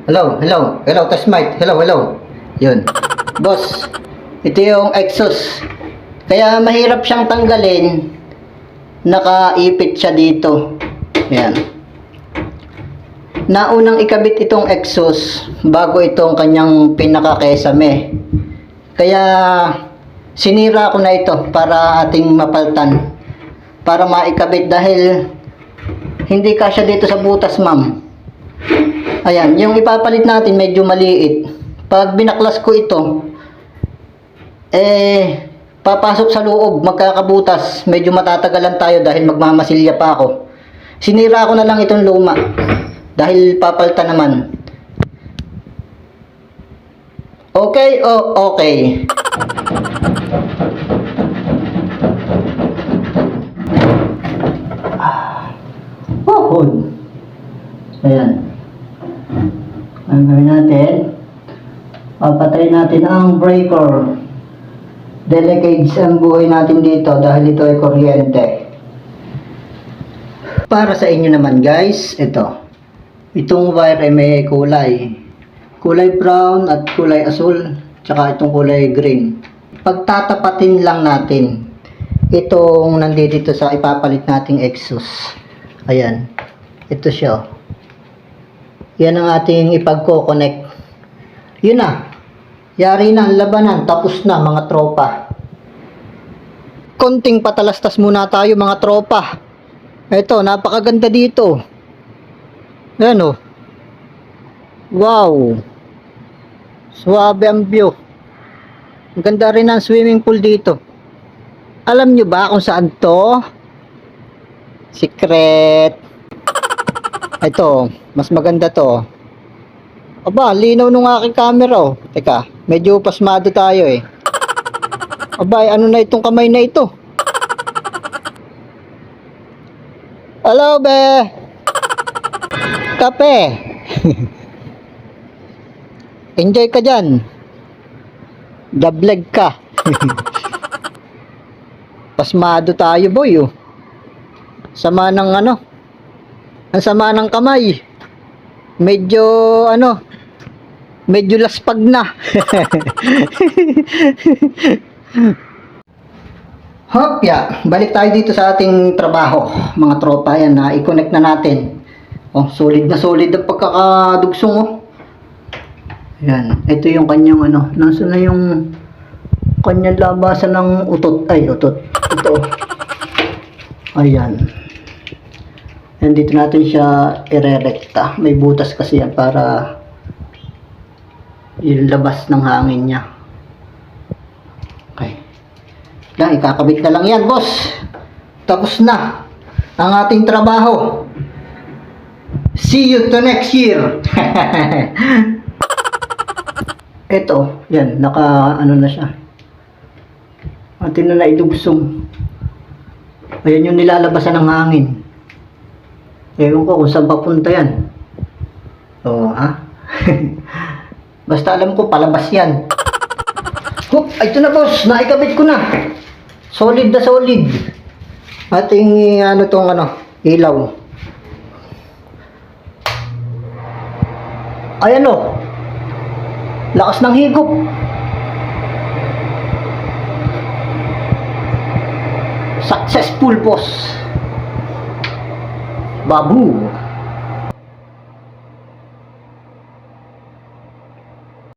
Hello, test mic. Hello. Yun. Boss, ito yung exhaust. Kaya mahirap siyang tanggalin. Nakaipit siya dito. Yan. Naunang ikabit itong exhaust bago itong kanyang pinaka-kesame. Kaya sinira ko na ito para ating mapaltan. Para maikabit dahil hindi kasya dito sa butas, ma'am. Ayan, yung ipapalit natin medyo maliit. Pag binaklas ko ito, papasok sa loob, magkakabutas. Medyo matatagalan tayo dahil magmamasilya pa ako. Sinira ko na lang itong luma dahil papalitan naman. Okay, okay. Ayan. Ang gawin natin, papatay natin ang breaker. Delicate ang buhay natin dito dahil ito ay kuryente. Para sa inyo naman guys, itong wire ay may kulay brown at kulay asul, tsaka itong kulay green. Pagtatapatin lang natin itong nandito sa ipapalit nating exhaust. Ayan, ito siya. Yan ang ating ipagko-connect. Yun na. Yari na ang labanan. Tapos na mga tropa. Konting patalastas muna tayo mga tropa. Ito, napakaganda dito. Ayan o. Wow. Suwabe ang view. Ang ganda rin ang swimming pool dito. Alam nyo ba kung saan to? Secret. Ito, mas maganda to. Aba, linaw nung aking camera oh. Teka, medyo pasmado tayo eh. Aba, ano na itong kamay na ito? Hello, be. Kape. Enjoy ka dyan. Dableg ka. Pasmado tayo, boy oh. Sama ng ang sama ng kamay. Medyo medyo laspag na. Hopya, balik tayo dito sa ating trabaho. Mga tropa, yan na i-connect na natin. Oh, solid na solid ang pagkakadugsong oh. Yan, ito yung kanyang nasa na yung kanyang labasan ng utot. Ay, utot. Ito. Ayan. And dito natin siya irerekta. May butas kasi yan para yung labas ng hangin niya. Okay. Yan, ikakabit na lang yan, boss. Tapos na ang ating trabaho. See you to next year. Ito, yan, naka na siya. Atin na idugsong. Ayan yung nilalabasan ng hangin. Ewan ko kung saan papunta yan. Oo, ha? Basta alam ko, palabas yan. Hup! Ito na, boss! Naikabit ko na! Solid na solid. Ating, ilaw. Ayan o. Lakas ng higop. Successful, boss. Babu.